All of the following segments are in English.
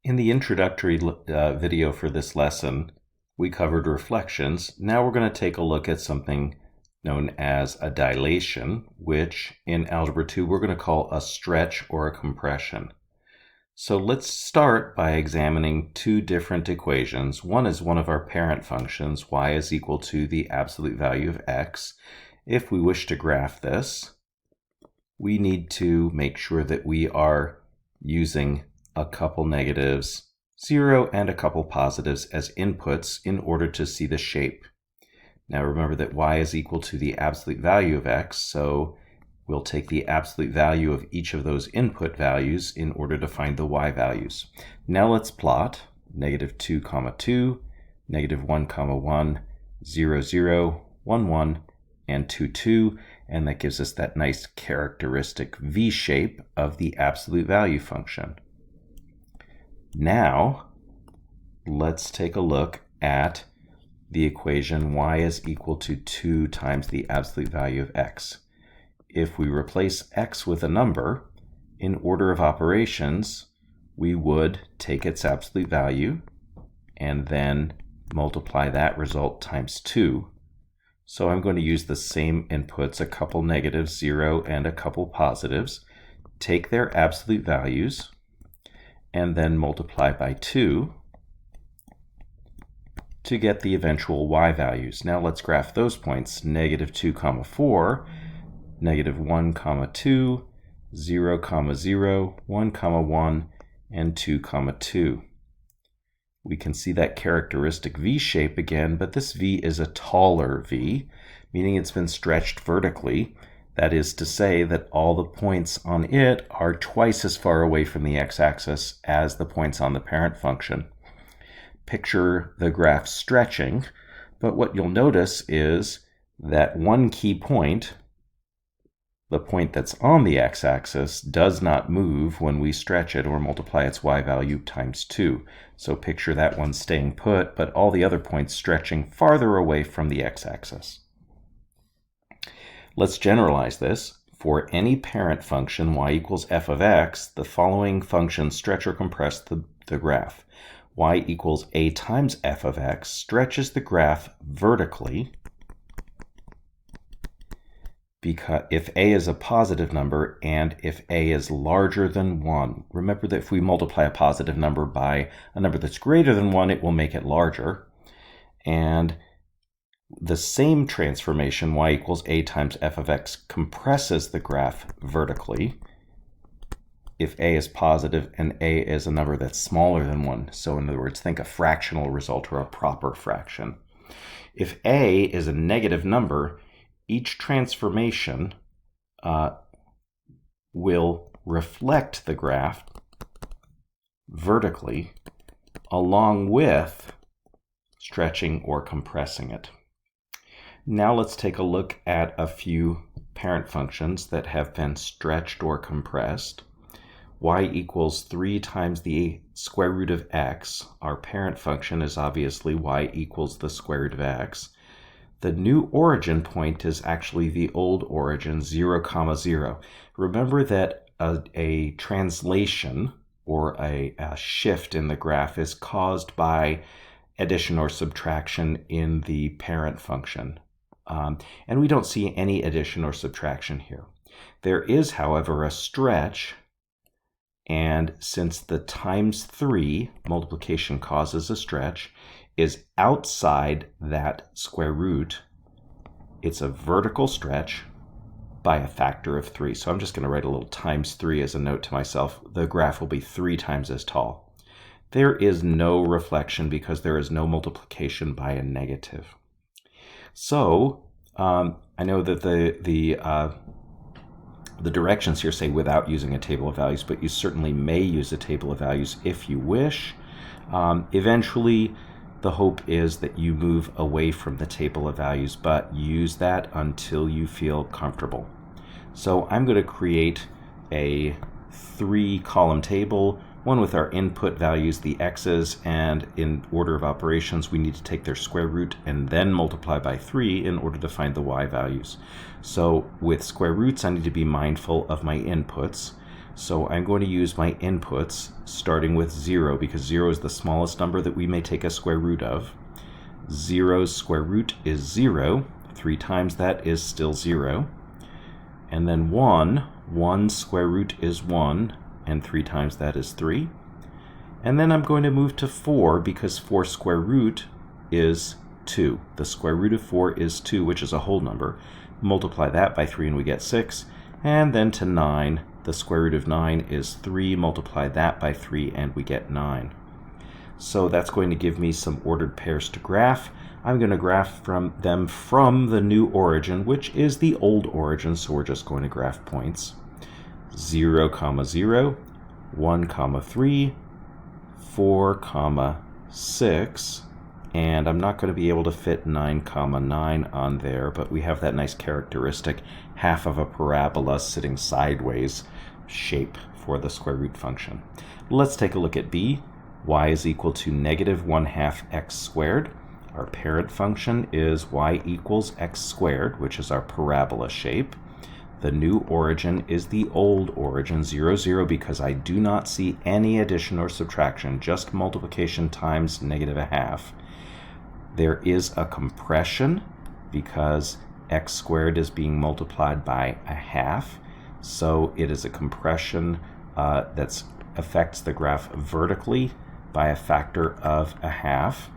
In the introductory video for this lesson, we covered reflections. Now we're going to take a look at something known as a dilation, which in Algebra 2 we're going to call a stretch or a compression. So let's start by examining two different equations. One is one of our parent functions, y is equal to the absolute value of x. If we wish to graph this, we need to make sure that we are using a couple negatives, 0, and a couple positives as inputs in order to see the shape. Now remember that y is equal to the absolute value of x, so we'll take the absolute value of each of those input values in order to find the y values. Now let's plot -2, 2, -1, 1, 0, 0, 1, 1, and 2, 2, and that gives us that nice characteristic V shape of the absolute value function. Now, let's take a look at the equation y is equal to 2 times the absolute value of x. If we replace x with a number, in order of operations, we would take its absolute value and then multiply that result times 2. So I'm going to use the same inputs, a couple negatives, 0, and a couple positives, take their absolute values, and then multiply by 2 to get the eventual y values. Now let's graph those points, -2, 4, -1, 2, 0, 0, 1, 1, and 2, 2. We can see that characteristic V shape again, but this V is a taller V, meaning it's been stretched vertically. That is to say that all the points on it are twice as far away from the x-axis as the points on the parent function. Picture the graph stretching, but what you'll notice is that one key point, the point that's on the x-axis, does not move when we stretch it or multiply its y value times 2. So picture that one staying put, but all the other points stretching farther away from the x-axis. Let's generalize this. For any parent function y equals f of x, the following functions stretch or compress the graph. Y equals a times f of x stretches the graph vertically because if a is a positive number and if a is larger than 1. Remember that if we multiply a positive number by a number that's greater than 1, it will make it larger. And the same transformation, y equals a times f of x, compresses the graph vertically if a is positive and a is a number that's smaller than 1. So in other words, think a fractional result or a proper fraction. If a is a negative number, each transformation will reflect the graph vertically along with stretching or compressing it. Now let's take a look at a few parent functions that have been stretched or compressed. Y equals 3 times the square root of x. Our parent function is obviously y equals the square root of x. The new origin point is actually the old origin, 0, 0. Remember that a translation or a shift in the graph is caused by addition or subtraction in the parent function. And we don't see any addition or subtraction here. There is, however, a stretch, and since the times 3 multiplication causes a stretch, is outside that square root, it's a vertical stretch by a factor of 3. So I'm just going to write a little times 3 as a note to myself. The graph will be 3 times as tall. There is no reflection because there is no multiplication by a negative. So I know that the directions here say without using a table of values, but you certainly may use a table of values if you wish. Eventually, the hope is that you move away from the table of values, but use that until you feel comfortable. So I'm going to create a 3-column table, one with our input values, the x's, and in order of operations, we need to take their square root and then multiply by 3 in order to find the y values. So with square roots, I need to be mindful of my inputs. So I'm going to use my inputs starting with 0 because 0 is the smallest number that we may take a square root of. 0's square root is 0. 3 times that is still 0. And then 1, 1's square root is 1, and 3 times that is 3. And then I'm going to move to 4 because 4's square root is 2. The square root of 4 is 2, which is a whole number. Multiply that by 3 and we get 6. And then to 9, the square root of 9 is 3. Multiply that by 3 and we get 9. So that's going to give me some ordered pairs to graph. I'm going to graph them from the new origin, which is the old origin, so we're just going to graph points. 0, 0, 1, 3, 4, 6, and I'm not going to be able to fit 9, 9 on there, but we have that nice characteristic half of a parabola sitting sideways shape for the square root function. Let's take a look at b. Y is equal to -1/2 x squared. Our parent function is y equals x squared, which is our parabola shape. The new origin is the old origin, 0, 0, because I do not see any addition or subtraction, just multiplication times -1/2. There is a compression because x squared is being multiplied by 1/2. So it is a compression that affects the graph vertically by a factor of 1/2.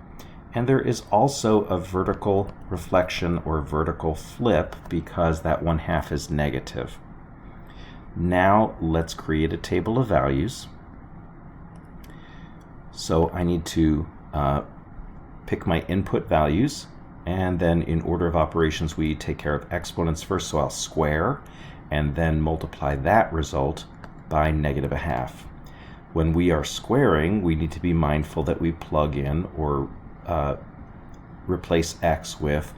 And there is also a vertical reflection or vertical flip because that 1/2 is negative. Now let's create a table of values. So I need to pick my input values, and then in order of operations we take care of exponents first, so I'll square and then multiply that result by -1/2. When we are squaring, we need to be mindful that we plug in or replace x with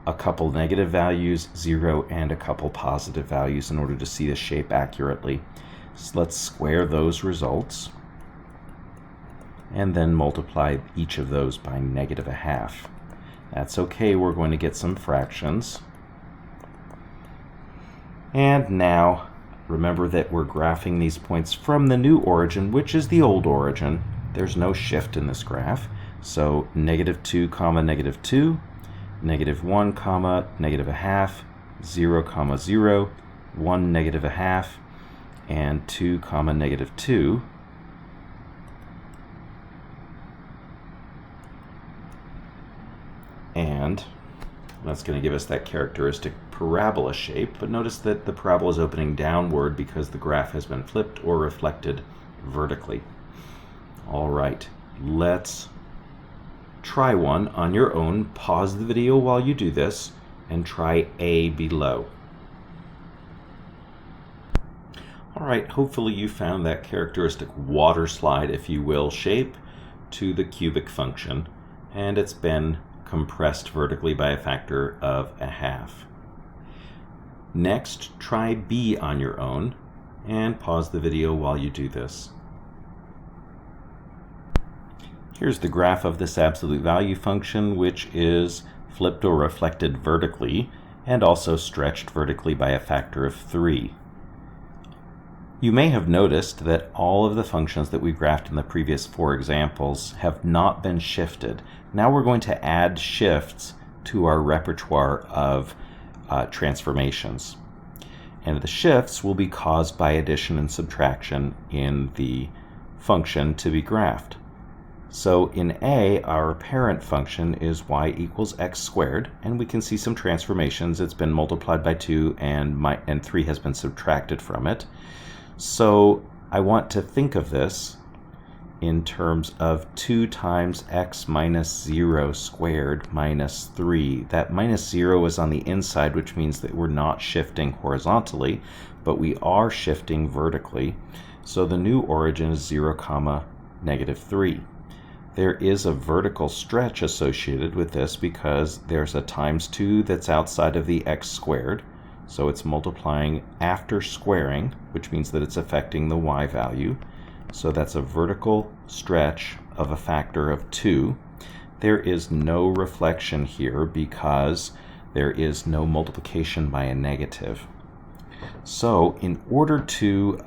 a couple negative values, 0, and a couple positive values in order to see the shape accurately. So let's square those results and then multiply each of those by -1/2. That's okay, we're going to get some fractions. And now remember that we're graphing these points from the new origin, which is the old origin. There's no shift in this graph. So -2, -2, -1, -1/2, 0, 0, 1, -1/2, and 2, -2. And that's going to give us that characteristic parabola shape, but notice that the parabola is opening downward because the graph has been flipped or reflected vertically. All right, let's try one on your own. Pause the video while you do this and try A below. All right, hopefully you found that characteristic water slide, if you will, shape to the cubic function, and it's been compressed vertically by a factor of 1/2. Next, try B on your own and pause the video while you do this. Here's the graph of this absolute value function, which is flipped or reflected vertically and also stretched vertically by a factor of 3. You may have noticed that all of the functions that we graphed in the previous 4 examples have not been shifted. Now we're going to add shifts to our repertoire of transformations. And the shifts will be caused by addition and subtraction in the function to be graphed. So in A, our parent function is y equals x squared, and we can see some transformations. It's been multiplied by 2 and 3 has been subtracted from it. So I want to think of this in terms of 2 times x minus 0 squared minus 3. That minus 0 is on the inside, which means that we're not shifting horizontally, but we are shifting vertically. So the new origin is 0, -3. There is a vertical stretch associated with this because there's a times 2 that's outside of the x squared. So it's multiplying after squaring, which means that it's affecting the y value. So that's a vertical stretch of a factor of 2. There is no reflection here because there is no multiplication by a negative. So in order to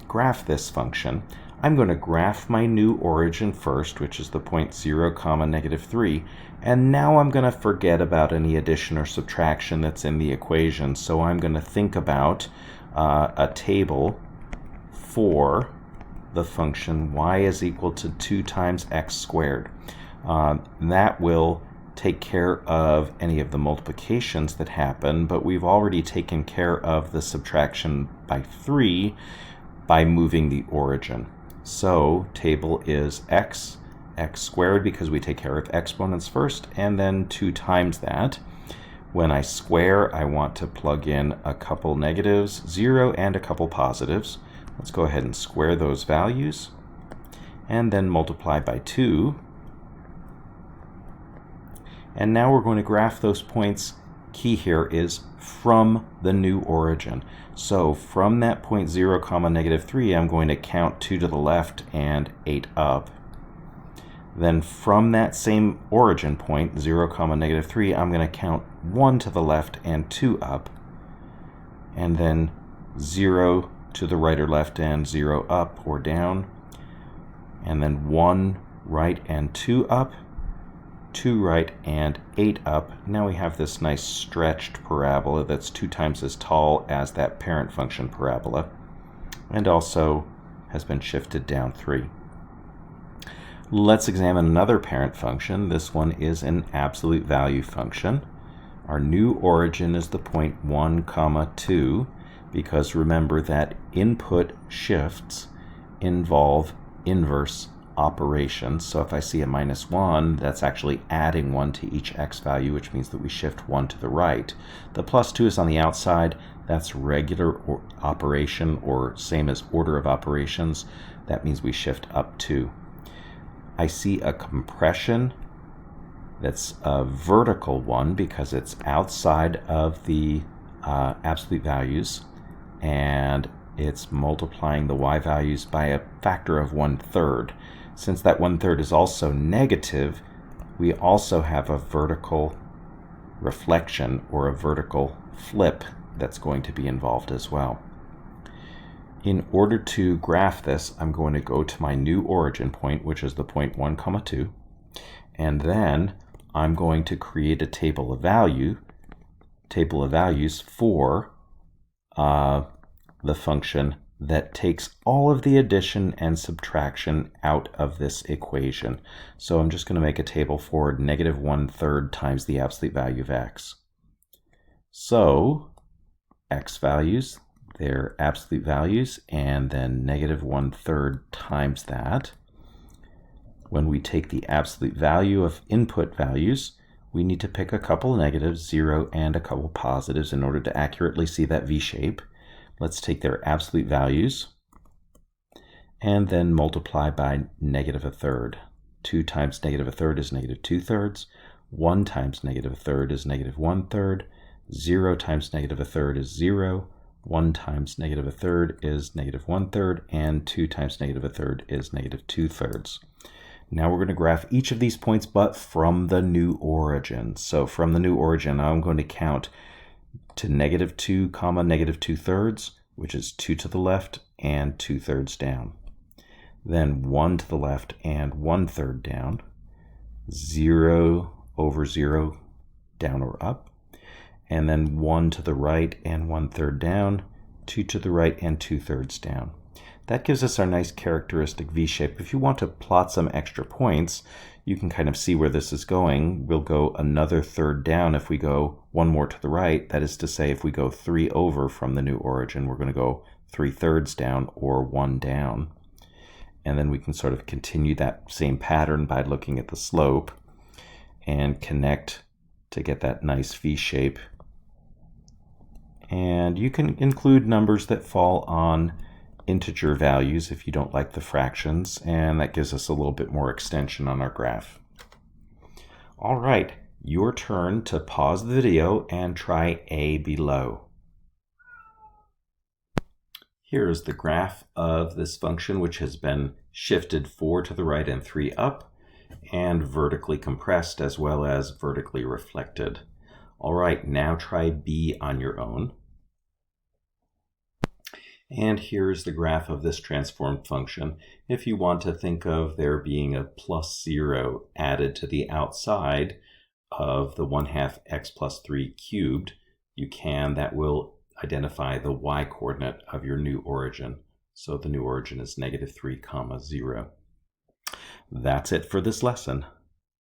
graph this function, I'm going to graph my new origin first, which is the point 0, -3, and now I'm going to forget about any addition or subtraction that's in the equation. So I'm going to think about a table for the function y is equal to 2 times x squared. That will take care of any of the multiplications that happen, but we've already taken care of the subtraction by 3 by moving the origin. So table is x squared because we take care of exponents first, and then 2 times that. When I square, I want to plug in a couple negatives, 0 and a couple positives. Let's go ahead and square those values and then multiply by 2. And now we're going to graph those points. Key here is from the new origin. So from that point 0, -3, I'm going to count 2 to the left and 8 up. Then from that same origin point, 0, -3, I'm going to count 1 to the left and 2 up. And then 0 to the right or left and 0 up or down. And then 1 right and 2 up. 2 right and 8 up. Now we have this nice stretched parabola that's 2 times as tall as that parent function parabola, and also has been shifted down 3. Let's examine another parent function. This one is an absolute value function. Our new origin is the point 1, 2, because remember that input shifts involve inverse operations. So if I see a -1, that's actually adding 1 to each x value, which means that we shift 1 to the right. The +2 is on the outside. That's regular operation, or same as order of operations. That means we shift up 2. I see a compression that's a vertical one because it's outside of the absolute values, and it's multiplying the y values by a factor of 1/3. Since that 1/3 is also negative, we also have a vertical reflection or a vertical flip that's going to be involved as well. In order to graph this, I'm going to go to my new origin point, which is the point 1, 2, and then I'm going to create a table of values for the function that takes all of the addition and subtraction out of this equation. So I'm just going to make a table for -1/3 times the absolute value of x. So x values, they're absolute values, and then -1/3 times that. When we take the absolute value of input values, we need to pick a couple negatives, 0 and a couple positives, in order to accurately see that V shape. Let's take their absolute values and then multiply by -1/3. 2 times -1/3 is -2/3. 1 times -1/3 is -1/3. 0 times -1/3 is 0. 1 times -1/3 is -1/3. And 2 times -1/3 is -2/3. Now we're going to graph each of these points, but from the new origin. So from the new origin, I'm going to count to -2, -2/3, which is 2 to the left and 2/3 down. Then 1 to the left and 1/3 down. 0 over 0 down or up. And then 1 to the right and 1/3 down. 2 to the right and 2/3 down. That gives us our nice characteristic V shape. If you want to plot some extra points, you can kind of see where this is going. We'll go another third down if we go one more to the right. That is to say, if we go 3 over from the new origin, we're going to go 3/3 down or 1 down. And then we can sort of continue that same pattern by looking at the slope and connect to get that nice V shape. And you can include numbers that fall on integer values if you don't like the fractions, and that gives us a little bit more extension on our graph. All right, your turn to pause the video and try A below. Here is the graph of this function, which has been shifted 4 to the right and 3 up, and vertically compressed as well as vertically reflected. All right, now try B on your own. And here's the graph of this transformed function. If you want to think of there being a plus 0 added to the outside of the 1/2 x plus 3 cubed, you can. That will identify the y-coordinate of your new origin. So the new origin is -3, 0. That's it for this lesson.